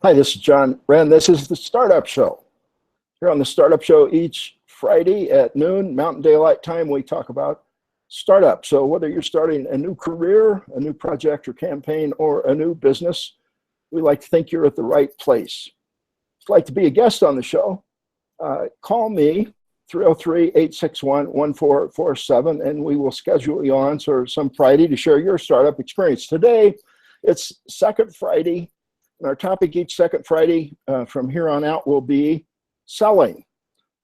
Hi, this is John Wren. This is the Startup Show. Here on the Startup Show each Friday at noon, Mountain Daylight Time, we talk about startups. So whether you're starting a new career, a new project or campaign, or a new business, we like to think you're at the right place. If you'd like to be a guest on the show, call me, 303-861-1447, and we will schedule you on for some Friday to share your startup experience. Today, it's second Friday. And our topic each second Friday from here on out will be selling.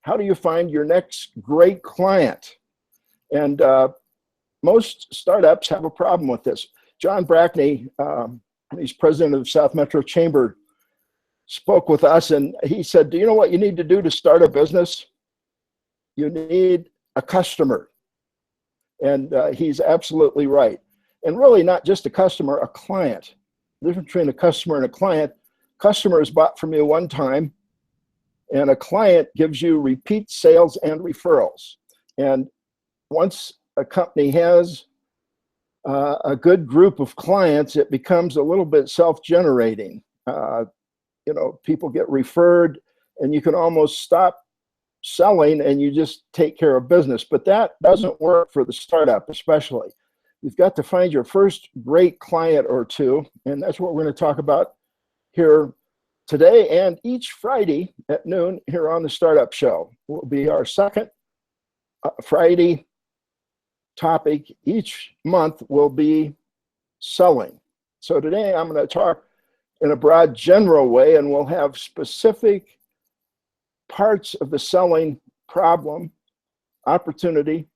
How do you find your next great client? And most startups have a problem with this. John Brackney, he's president of the South Metro Chamber, spoke with us and he said, do you know what you need to do to start a business? You need a customer. And he's absolutely right. And really not just a customer, a client. The difference between a customer and a client: customer is bought from you one time, and a client gives you repeat sales and referrals. And once a company has a good group of clients, it becomes a little bit self-generating. People get referred, and you can almost stop selling and you just take care of business. But that doesn't work for the startup, especially. You've got to find your first great client or two, and that's what we're going to talk about here today and each Friday at noon here on the Startup Show. Will be our second Friday topic. Each month will be selling. So today I'm going to talk in a broad general way, and we'll have specific parts of the selling problem, opportunity,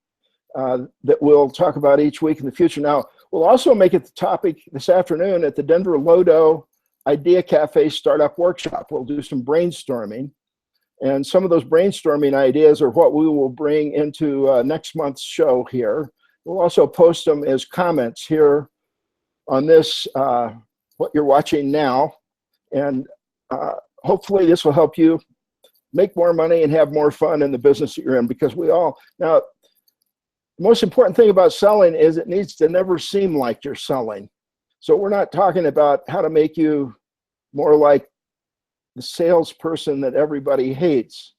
that we'll talk about each week in the future. Now, we'll also make it the topic this afternoon at the Denver Lodo Idea Cafe Startup Workshop. We'll do some brainstorming, and some of those brainstorming ideas are what we will bring into next month's show here. We'll also post them as comments here on this, what you're watching now, and hopefully this will help you make more money and have more fun in the business that you're in, because now, the most important thing about selling is it needs to never seem like you're selling. So we're not talking about how to make you more like the salesperson that everybody hates.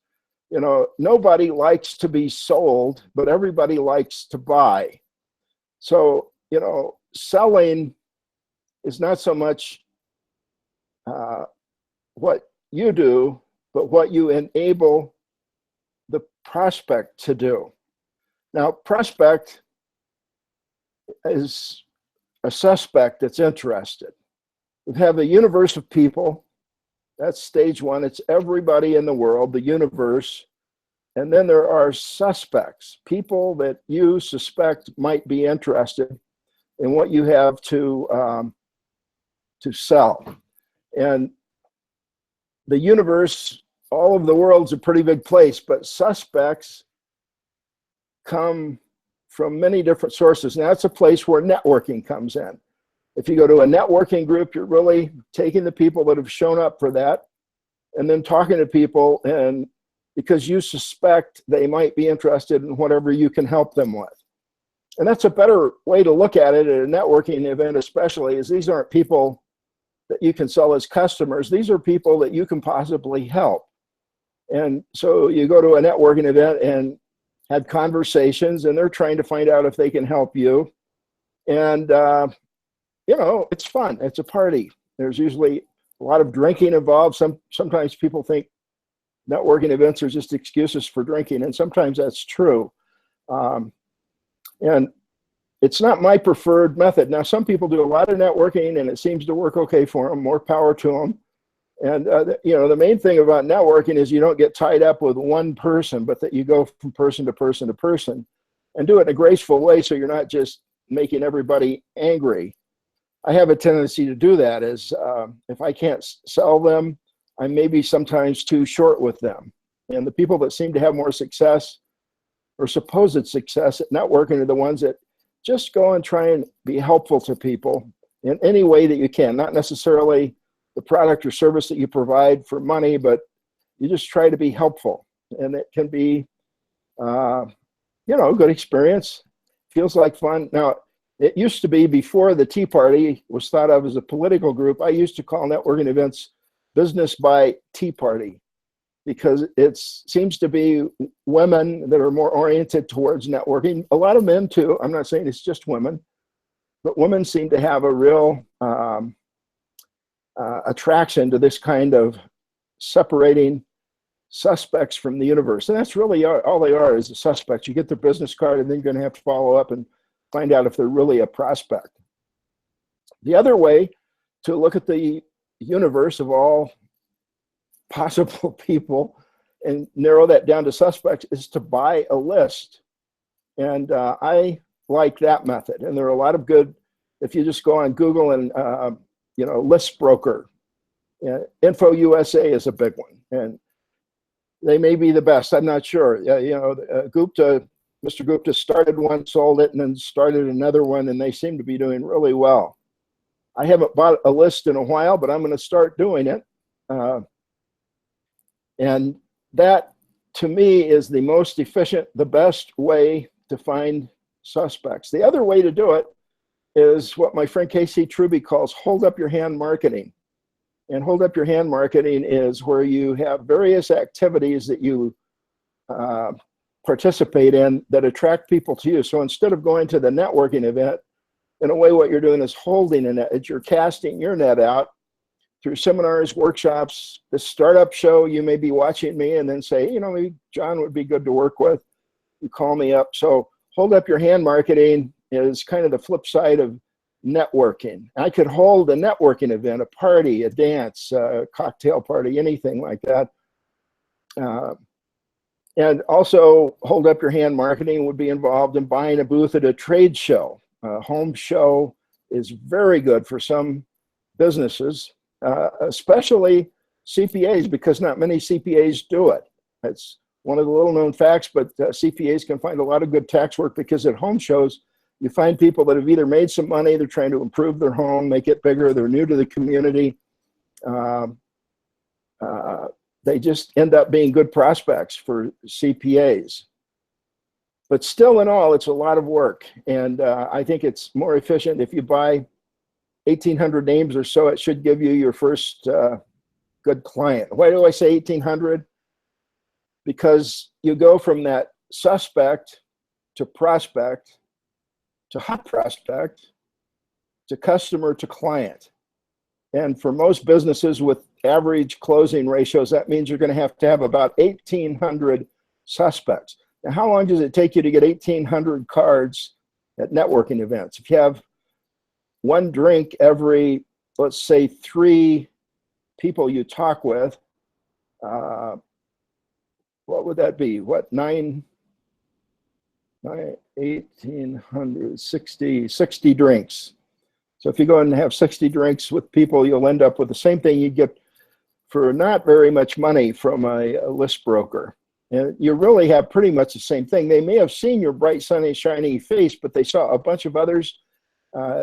Nobody likes to be sold, but everybody likes to buy. So, selling is not so much what you do, but what you enable the prospect to do. Now, prospect is a suspect that's interested. We have a universe of people. That's stage one. It's everybody in the world, the universe. And then there are suspects, people that you suspect might be interested in what you have to sell. And the universe, all of the world's a pretty big place, but suspects come from many different sources. Now, that's a place where networking comes in. If you go to a networking group, you're really taking the people that have shown up for that and then talking to people, and because you suspect they might be interested in whatever you can help them with. And that's a better way to look at it at a networking event, especially, is these aren't people that you can sell as customers. These are people that you can possibly help. And so you go to a networking event and had conversations, and they're trying to find out if they can help you. And, it's fun. It's a party. There's usually a lot of drinking involved. Sometimes people think networking events are just excuses for drinking, and sometimes that's true. And it's not my preferred method. Now, some people do a lot of networking, and it seems to work okay for them. More power to them. And, the main thing about networking is you don't get tied up with one person, but that you go from person to person to person and do it in a graceful way, so you're not just making everybody angry. I have a tendency to do that. If I can't sell them, I may be sometimes too short with them. And the people that seem to have more success or supposed success at networking are the ones that just go and try and be helpful to people in any way that you can, not necessarily the product or service that you provide for money, but you just try to be helpful. And it can be, a good experience. Feels like fun. Now, it used to be, before the Tea Party was thought of as a political group, I used to call networking events business by Tea Party, because it seems to be women that are more oriented towards networking. A lot of men too. I'm not saying it's just women, but women seem to have a real attraction to this kind of separating suspects from the universe. And that's really all they are, is a suspect. You get their business card and then you're going to have to follow up and find out if they're really a prospect. The other way to look at the universe of all possible people and narrow that down to suspects is to buy a list. And I like that method. And there are a lot of good, if you just go on Google and, list broker, Info USA is a big one. And they may be the best. I'm not sure. Gupta, Mr. Gupta started one, sold it, and then started another one, and they seem to be doing really well. I haven't bought a list in a while, but I'm going to start doing it. And that, to me, is the most efficient, the best way to find suspects. The other way to do it is what my friend Casey Truby calls hold up your hand marketing. And hold up your hand marketing is where you have various activities that you participate in that attract people to you. So instead of going to the networking event, in a way, what you're doing is holding a net. You're casting your net out through seminars, workshops, the startup show. You may be watching me and then say, maybe John would be good to work with. You call me up. So hold up your hand marketing is kind of the flip side of networking. I could hold a networking event, a party, a dance, a cocktail party, anything like that. And also hold up your hand marketing would be involved in buying a booth at a trade show. A home show is very good for some businesses, especially CPAs, because not many CPAs do it. It's one of the little known facts, but CPAs can find a lot of good tax work, because at home shows, you find people that have either made some money, they're trying to improve their home, make it bigger, they're new to the community. They just end up being good prospects for CPAs. But still in all, it's a lot of work. And I think it's more efficient if you buy 1,800 names or so. It should give you your first good client. Why do I say 1,800? Because you go from that suspect to prospect to hot prospect to customer to client. And for most businesses with average closing ratios, that means you're going to have about 1,800 suspects. Now, how long does it take you to get 1,800 cards at networking events? If you have one drink every, let's say, 3 people you talk with, what would that be? 1,800, 60 drinks. So if you go and have 60 drinks with people, you'll end up with the same thing you get for not very much money from a list broker. And you really have pretty much the same thing. They may have seen your bright, sunny, shiny face, but they saw a bunch of others.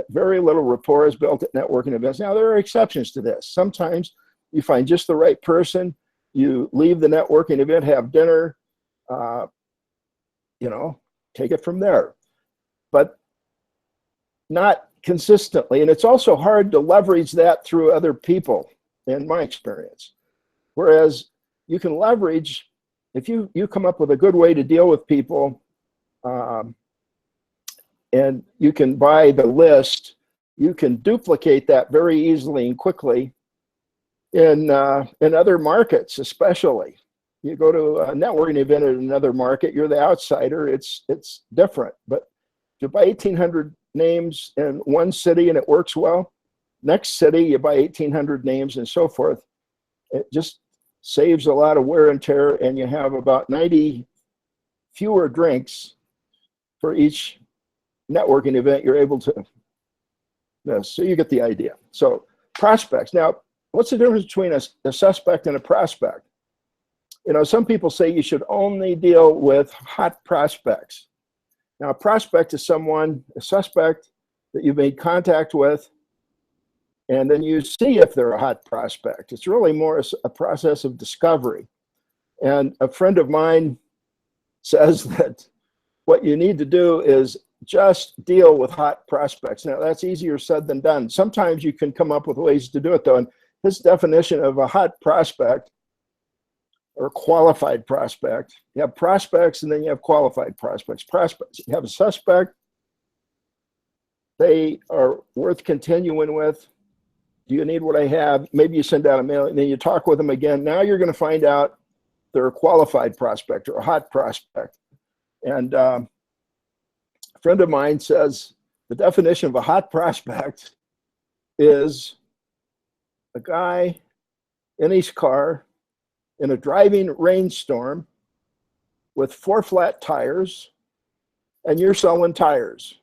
Very little rapport is built at networking events. Now, there are exceptions to this. Sometimes you find just the right person. You leave the networking event, have dinner, take it from there. But not consistently. And it's also hard to leverage that through other people, in my experience. Whereas you can leverage, if you come up with a good way to deal with people, and you can buy the list, you can duplicate that very easily and quickly in other markets, especially. You go to a networking event in another market, you're the outsider, it's different. But if you buy 1,800 names in one city and it works well, next city you buy 1,800 names and so forth. It just saves a lot of wear and tear, and you have about 90 fewer drinks for each networking event you're able to. So you get the idea. So prospects. Now, what's the difference between a suspect and a prospect? Some people say you should only deal with hot prospects. Now, a prospect is a suspect that you've made contact with, and then you see if they're a hot prospect. It's really more a process of discovery. And a friend of mine says that what you need to do is just deal with hot prospects. Now, that's easier said than done. Sometimes you can come up with ways to do it, though. And his definition of a hot prospect or qualified prospect. You have prospects and then you have qualified prospects. Prospects, you have a suspect, they are worth continuing with. Do you need what I have? Maybe you send out a mail and then you talk with them again. Now you're going to find out they're a qualified prospect or a hot prospect. And a friend of mine says the definition of a hot prospect is a guy in his car in a driving rainstorm with 4 flat tires, and you're selling tires.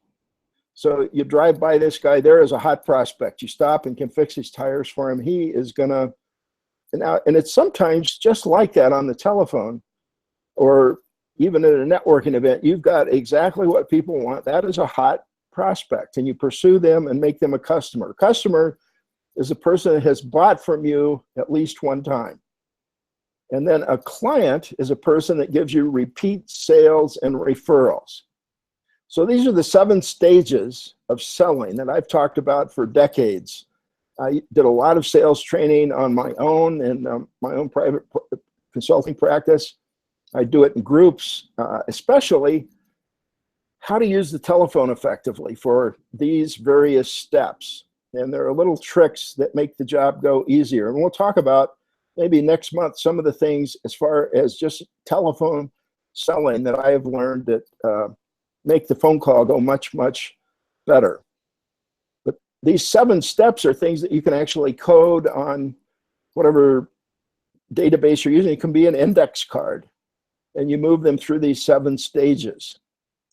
So you drive by this guy there as a hot prospect. You stop and can fix his tires for him. He is gonna, and it's sometimes just like that on the telephone or even at a networking event. You've got exactly what people want. That is a hot prospect, and you pursue them and make them a customer. Customer is a person that has bought from you at least one time. And then a client is a person that gives you repeat sales and referrals. So these are the 7 stages of selling that I've talked about for decades. I did a lot of sales training on my own and my own private consulting practice. I do it in groups, especially how to use the telephone effectively for these various steps. And there are little tricks that make the job go easier. And we'll talk about maybe next month some of the things as far as just telephone selling that I have learned that make the phone call go much, much better. But these 7 steps are things that you can actually code on whatever database you're using. It can be an index card, and you move them through these 7 stages.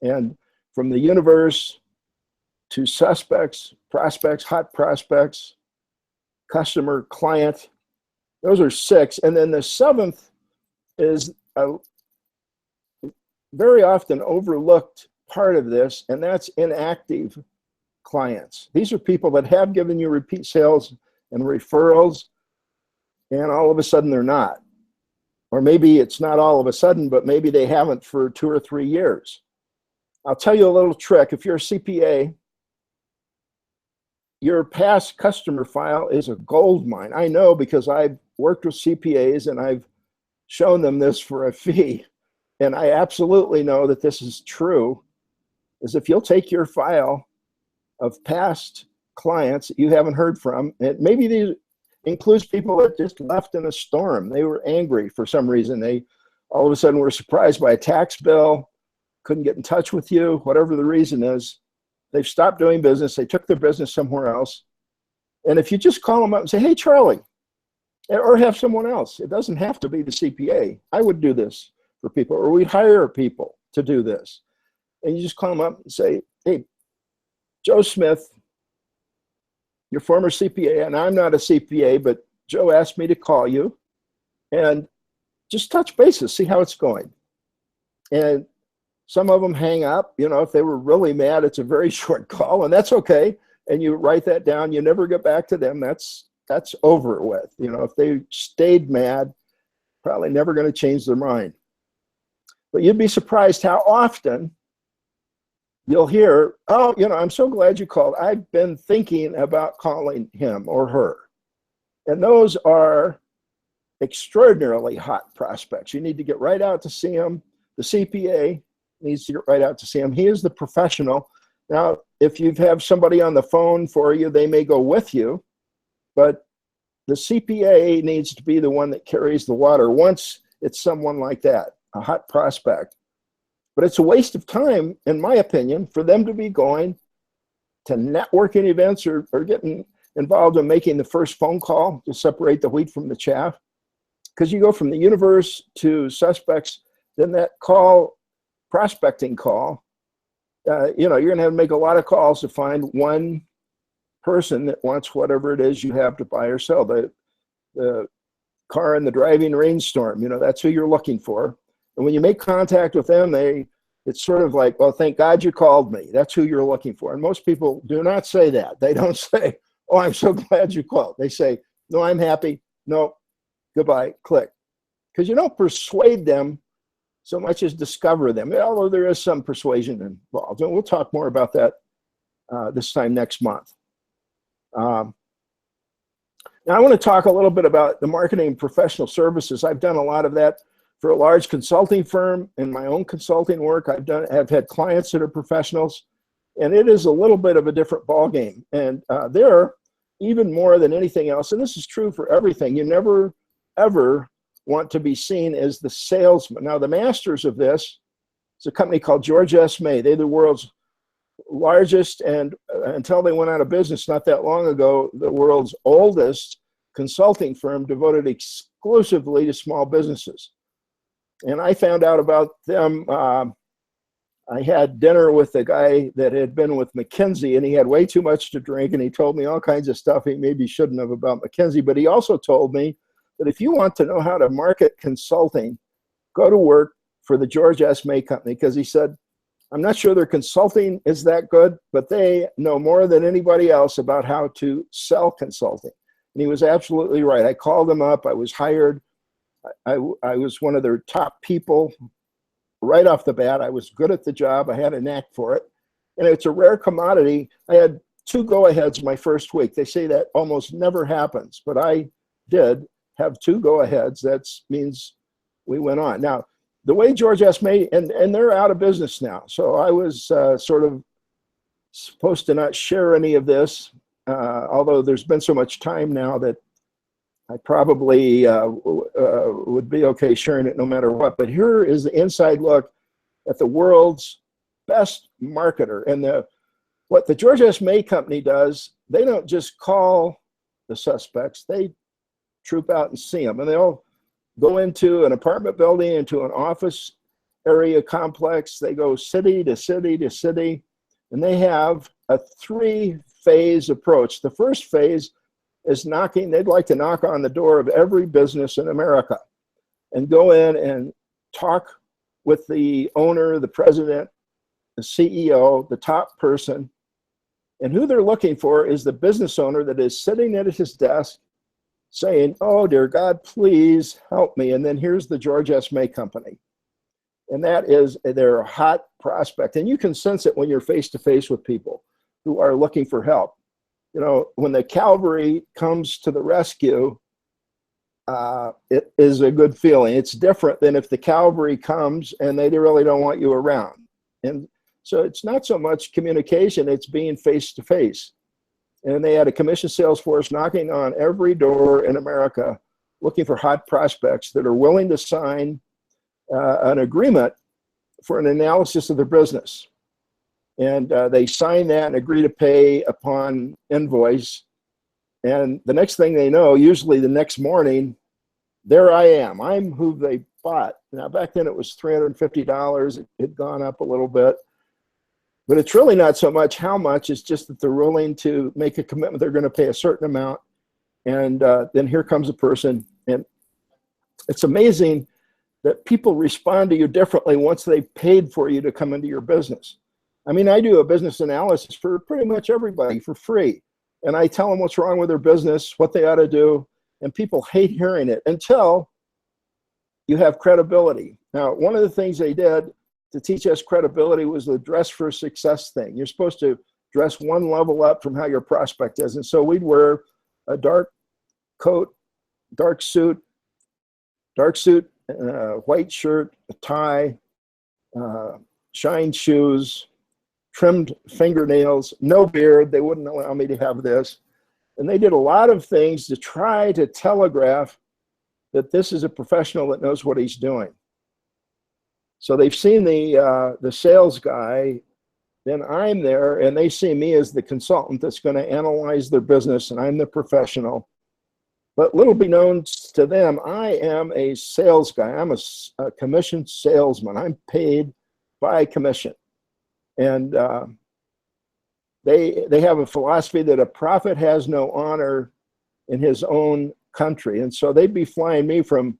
And from the universe to suspects, prospects, hot prospects, customer, client, those are 6. And then the 7th is a very often overlooked part of this, and that's inactive clients. These are people that have given you repeat sales and referrals, and all of a sudden they're not. Or maybe it's not all of a sudden, but maybe they haven't for 2 or 3 years. I'll tell you a little trick. If you're a CPA, your past customer file is a gold mine. I know because I've worked with CPAs and I've shown them this for a fee. And I absolutely know that this is true, is if you'll take your file of past clients that you haven't heard from, and maybe these includes people that just left in a storm. They were angry for some reason. They all of a sudden were surprised by a tax bill, couldn't get in touch with you, whatever the reason is. They've stopped doing business. They took their business somewhere else. And if you just call them up and say, hey, Charlie, or have someone else, it doesn't have to be the CPA. I would do this for people, or we'd hire people to do this. And you just call them up and say, hey, Joe Smith, your former CPA, and I'm not a CPA, but Joe asked me to call you and just touch bases, see how it's going. And some of them hang up. You know, if they were really mad, it's a very short call, and that's okay. And you write that down. You never get back to them. That's over with. You know, if they stayed mad, probably never going to change their mind. But you'd be surprised how often you'll hear, oh, you know, I'm so glad you called. I've been thinking about calling him or her. And those are extraordinarily hot prospects. You need to get right out to see them. The CPA needs to get right out to see him. He is the professional. Now, if you have somebody on the phone for you, they may go with you, but the CPA needs to be the one that carries the water once it's someone like that, a hot prospect. But it's a waste of time, in my opinion, for them to be going to networking events or getting involved in making the first phone call to separate the wheat from the chaff. Because you go from the universe to suspects, then that call, prospecting call, you know, you're going to have to make a lot of calls to find one person that wants whatever it is you have to buy or sell. The car in the driving rainstorm, you know, that's who you're looking for. And when you make contact with them, it's sort of like, well, thank God you called me. That's who you're looking for. And most people do not say that. They don't say, oh, I'm so glad you called. They say, no, I'm happy. No, goodbye, click. Because you don't persuade them so much as discover them, although there is some persuasion involved. And we'll talk more about that this time next month. And Now, I want to talk a little bit about the marketing and professional services. I've done a lot of that for a large consulting firm in my own consulting work. I've had clients that are professionals, and it is a little bit of a different ballgame. And there, even more than anything else, and this is true for everything, you never, ever want to be seen as the salesman. Now, the masters of this is a company called George S. May. They're the world's largest, and until they went out of business not that long ago, the world's oldest consulting firm devoted exclusively to small businesses. And I found out about them. I had dinner with a guy that had been with McKinsey, and he had way too much to drink, and he told me all kinds of stuff he maybe shouldn't have about McKinsey. But he also told me that if you want to know how to market consulting, go to work for the George S. May Company, because he said, I'm not sure their consulting is that good, but they know more than anybody else about how to sell consulting. And he was absolutely right. I called him up. I was hired. I was one of their top people right off the bat. I was good at the job. I had a knack for it. And it's a rare commodity. I had 2 go-aheads my first week. They say that almost never happens, but I did have 2 go-aheads. That means we went on. Now, the way George S. May, and they're out of business now. So I was sort of supposed to not share any of this, although there's been so much time now that I probably would be okay sharing it no matter what. But here is the inside look at the world's best marketer. And what the George S. May Company does, they don't just call the suspects, they troop out and see them. And they'll go into an apartment building, into an office area complex. They go city to city to city, and they have a 3-phase approach. The first phase is knocking. They'd like to knock on the door of every business in America and go in and talk with the owner, the president, the CEO, the top person. And who they're looking for is the business owner that is sitting at his desk saying, oh, dear God, please help me. And then here's the George S. May Company. And that is, they're a hot prospect. And you can sense it when you're face to face with people who are looking for help. You know, when the cavalry comes to the rescue, it is a good feeling. It's different than if the cavalry comes and they really don't want you around. And so it's not so much communication, it's being face to face. And they had a commission sales force knocking on every door in America looking for hot prospects that are willing to sign an agreement for an analysis of their business. And they sign that and agree to pay upon invoice. And the next thing they know, usually the next morning, there I am. I'm who they bought. Now, back then it was $350. It had gone up a little bit. But it's really not so much how much, it's just that they're willing to make a commitment. They're going to pay a certain amount. And then here comes a person. And it's amazing that people respond to you differently once they've paid for you to come into your business. I mean, I do a business analysis for pretty much everybody for free. And I tell them what's wrong with their business, what they ought to do. And people hate hearing it until you have credibility. Now, one of the things they did to teach us credibility was the dress for success thing. You're supposed to dress one level up from how your prospect is. And so we'd wear a dark coat, dark suit, white shirt, a tie, shined shoes, trimmed fingernails, no beard. They wouldn't allow me to have this. And they did a lot of things to try to telegraph that this is a professional that knows what he's doing. So they've seen the sales guy, then I'm there, and they see me as the consultant that's going to analyze their business, and I'm the professional. But little be known to them, I am a sales guy. I'm a commissioned salesman. I'm paid by commission. And they have a philosophy that a prophet has no honor in his own country. And so they'd be flying me from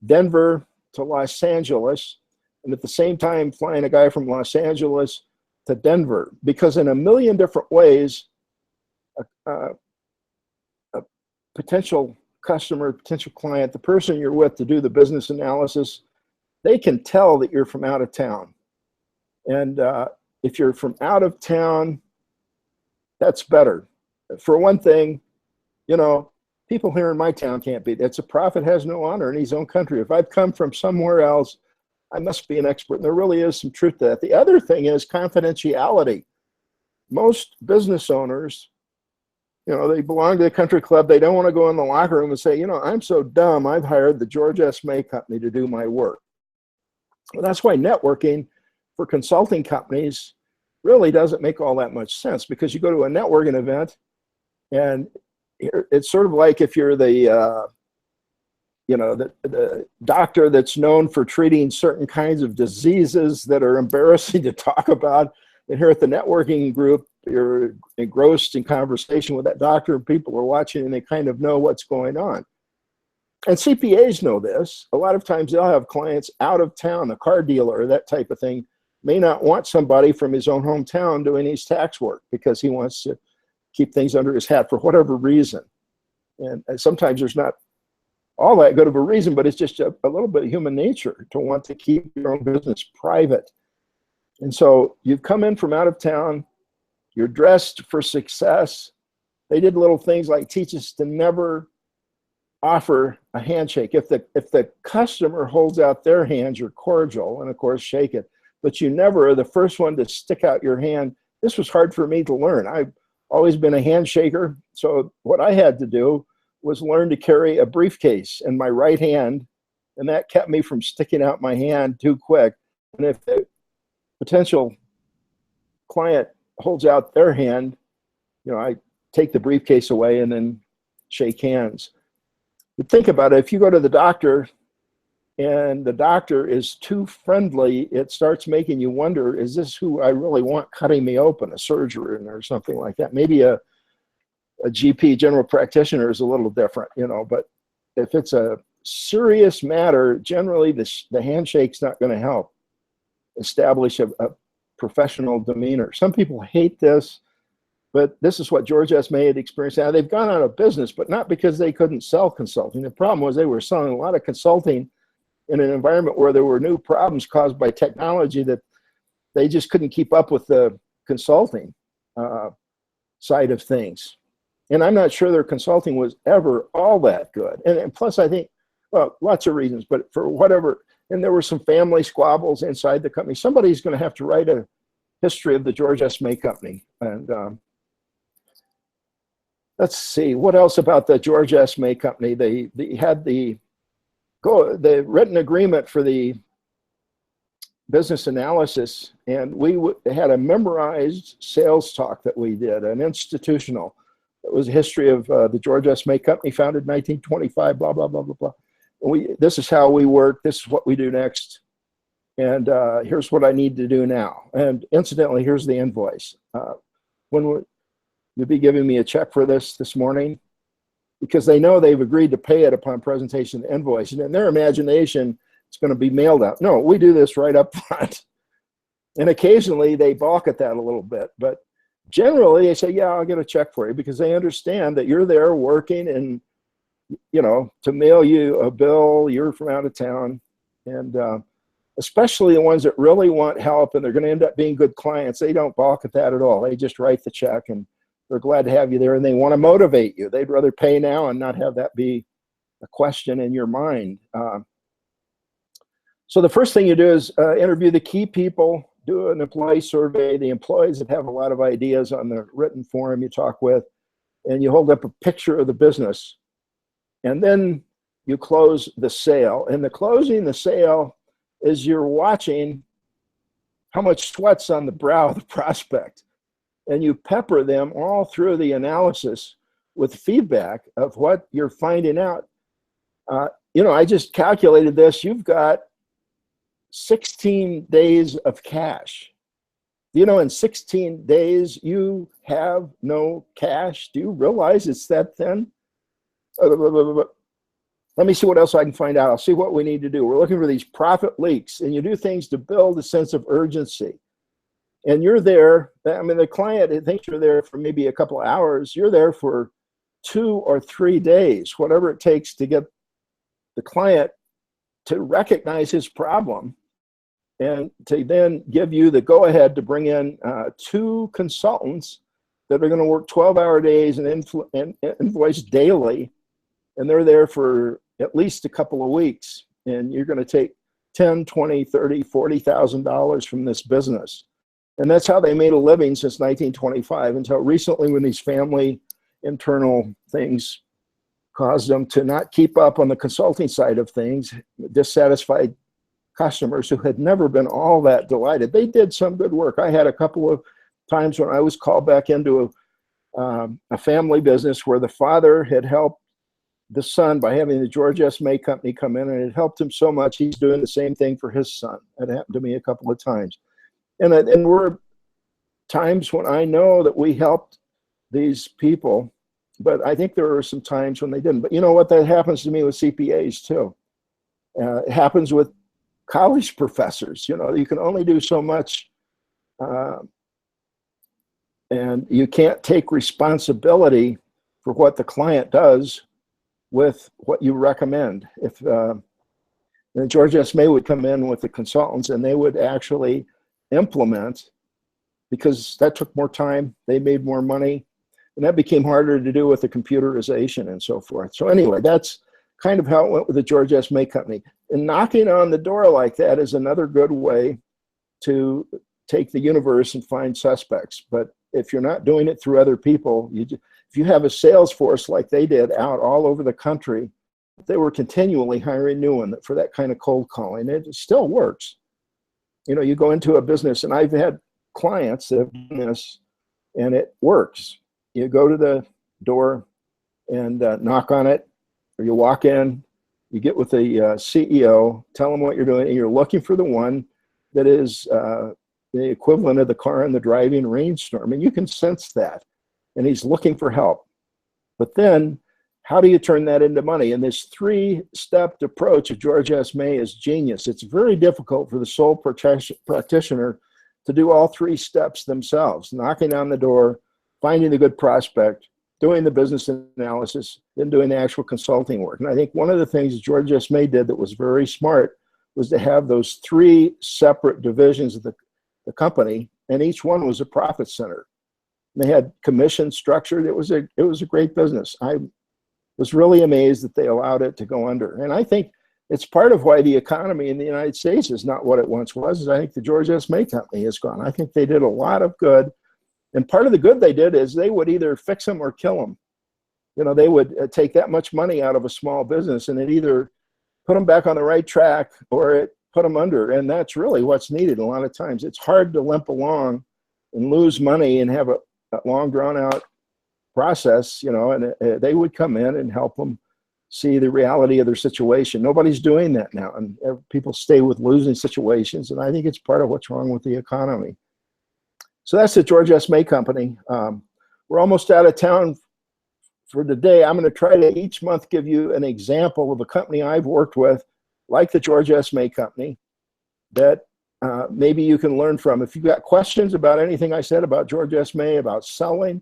Denver to Los Angeles, and at the same time flying a guy from Los Angeles to Denver, because in a million different ways, a potential customer, potential client, the person you're with to do the business analysis, they can tell that you're from out of town. And if you're from out of town, that's better. For one thing, you know, people here in my town can't beat. It's a prophet has no honor in his own country. If I've come from somewhere else, I must be an expert. And there really is some truth to that. The other thing is confidentiality. Most business owners, they belong to the country club. They don't want to go in the locker room and say, I'm so dumb, I've hired the George S. May Company to do my work. Well, that's why networking for consulting companies really doesn't make all that much sense, because you go to a networking event and it's sort of like if you're the doctor that's known for treating certain kinds of diseases that are embarrassing to talk about. And here at the networking group, you're engrossed in conversation with that doctor, and people are watching and they kind of know what's going on. And CPAs know this. A lot of times they'll have clients out of town, a car dealer, that type of thing, may not want somebody from his own hometown doing his tax work because he wants to keep things under his hat for whatever reason. And sometimes there's not all that good of a reason, but it's just a little bit of human nature to want to keep your own business private. And so you've come in from out of town, you're dressed for success. They did little things like teach us to never offer a handshake. If the customer holds out their hand, you're cordial, and of course shake it, but you never are the first one to stick out your hand. This was hard for me to learn. I've always been a handshaker, so what I had to do was learn to carry a briefcase in my right hand, and that kept me from sticking out my hand too quick. And if the potential client holds out their hand, I take the briefcase away and then shake hands. But think about it. If you go to the doctor and the doctor is too friendly, it starts making you wonder, is this who I really want cutting me open, a surgeon or something like that? Maybe a GP, general practitioner, is a little different, but if it's a serious matter, generally the handshake's not going to help establish a professional demeanor. Some people hate this, but this is what George S. May had experienced. Now, they've gone out of business, but not because they couldn't sell consulting. The problem was they were selling a lot of consulting in an environment where there were new problems caused by technology that they just couldn't keep up with the consulting side of things. And I'm not sure their consulting was ever all that good. And plus, I think, well, lots of reasons, but for whatever, and there were some family squabbles inside the company. Somebody's going to have to write a history of the George S. May Company. And let's see, what else about the George S. May Company? They had the written agreement for the business analysis, and we had a memorized sales talk that we did, an institutional. It was a history of the George S. May Company, founded in 1925, blah, blah, blah, blah, blah. This is how we work. This is what we do next. And here's what I need to do now. And incidentally, here's the invoice. When you'll be giving me a check for this morning, because they know they've agreed to pay it upon presentation of the invoice. And in their imagination, it's going to be mailed out. No, we do this right up front. And occasionally they balk at that a little bit. But generally they say, yeah, I'll get a check for you, because they understand that you're there working and, to mail you a bill, you're from out of town. And especially the ones that really want help and they're going to end up being good clients, they don't balk at that at all. They just write the check and they're glad to have you there, and they want to motivate you. They'd rather pay now and not have that be a question in your mind. So the first thing you do is interview the key people, do an employee survey, the employees that have a lot of ideas on the written form you talk with, and you hold up a picture of the business. And then you close the sale. And the closing the sale is you're watching how much sweat's on the brow of the prospect. And you pepper them all through the analysis with feedback of what you're finding out. I just calculated this. You've got 16 days of cash. In 16 days, you have no cash. Do you realize it's that thin? Let me see what else I can find out. I'll see what we need to do. We're looking for these profit leaks, and you do things to build a sense of urgency. And you're there, the client thinks you're there for maybe a couple of hours. You're there for 2 or 3 days, whatever it takes to get the client to recognize his problem and to then give you the go-ahead to bring in 2 consultants that are going to work 12-hour days and invoice daily and they're there for at least a couple of weeks, and you're going to take 10, 20, 30, $40,000 from this business. And that's how they made a living since 1925 until recently, when these family internal things caused them to not keep up on the consulting side of things, dissatisfied customers who had never been all that delighted. They did some good work. I had a couple of times when I was called back into a family business where the father had helped the son by having the George S. May Company come in, and it helped him so much he's doing the same thing for his son. It happened to me a couple of times. And there were times when I know that we helped these people, but I think there were some times when they didn't. But you know what? That happens to me with CPAs too. It happens with college professors. You know, you can only do so much, and you can't take responsibility for what the client does with what you recommend. If George S. May would come in with the consultants, and they would actually implement, because that took more time, they made more money, and that became harder to do with the computerization and so forth. So anyway, that's kind of how it went with the George S. May Company. And knocking on the door like that is another good way to take the universe and find suspects. But if you're not doing it through other people, if you have a sales force like they did out all over the country, they were continually hiring new ones for that kind of cold calling. It still works. You know, you go into a business, and I've had clients that have done this, and it works. You go to the door and knock on it, or you walk in, you get with the CEO, tell them what you're doing, and you're looking for the one that is the equivalent of the car in the driving rainstorm, and you can sense that, and he's looking for help. But then, how do you turn that into money? And this three-step approach of George S. May is genius. It's very difficult for the sole practitioner to do all three steps themselves: knocking on the door, finding the good prospect, doing the business analysis, then doing the actual consulting work. And I think one of the things George S. May did that was very smart was to have those three separate divisions of the company, and each one was a profit center. They had commission structured. It was a great business. I was really amazed that they allowed it to go under. And I think it's part of why the economy in the United States is not what it once was. Is I think the George S. May Company has gone. I think they did a lot of good. And part of the good they did is they would either fix them or kill them. You know, they would take that much money out of a small business, and it either put them back on the right track or it put them under. And that's really what's needed a lot of times. It's hard to limp along and lose money and have a long drawn out process, you know, and they would come in and help them see the reality of their situation. Nobody's doing that now, and people stay with losing situations, and I think it's part of what's wrong with the economy. So that's the George S. May Company. We're almost out of town for today. I'm going to try to each month give you an example of a company I've worked with, like the George S. May Company, that maybe you can learn from. If you've got questions about anything I said about George S. May, about selling,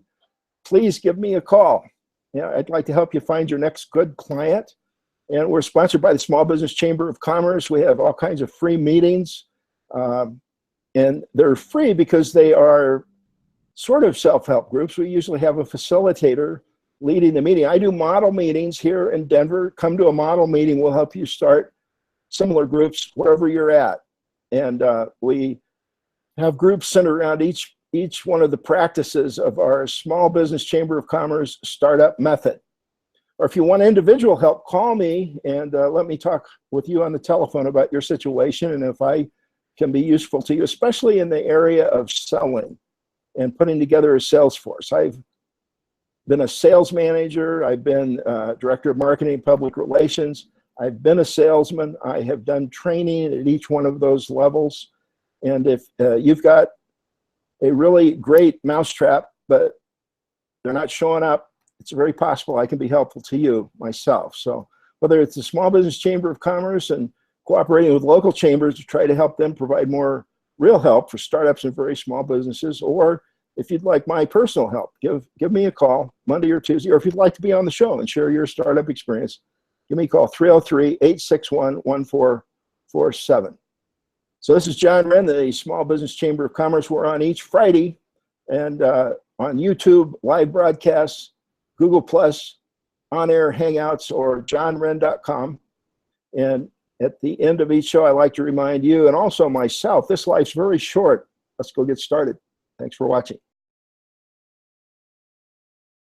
please give me a call. You know, I'd like to help you find your next good client. And we're sponsored by the Small Business Chamber of Commerce. We have all kinds of free meetings. And they're free because they are sort of self-help groups. We usually have a facilitator leading the meeting. I do model meetings here in Denver. Come to a model meeting. We'll help you start similar groups wherever you're at. And we have groups centered around each one of the practices of our Small Business Chamber of Commerce startup method. Or if you want individual help, call me and let me talk with you on the telephone about your situation, and if I can be useful to you, especially in the area of selling and putting together a sales force. I've been a sales manager. I've been director of marketing and public relations. I've been a salesman. I have done training at each one of those levels. And if you've got a really great mousetrap, but they're not showing up, it's very possible I can be helpful to you myself. So whether it's the Small Business Chamber of Commerce and cooperating with local chambers to try to help them provide more real help for startups and very small businesses, or if you'd like my personal help, give me a call Monday or Tuesday, or if you'd like to be on the show and share your startup experience, give me a call, 303-861-1447. So this is John Wren, the Small Business Chamber of Commerce. We're on each Friday and on YouTube, live broadcasts, Google+, on-air hangouts or johnwren.com. And at the end of each show, I like to remind you and also myself, this life's very short. Let's go get started. Thanks for watching.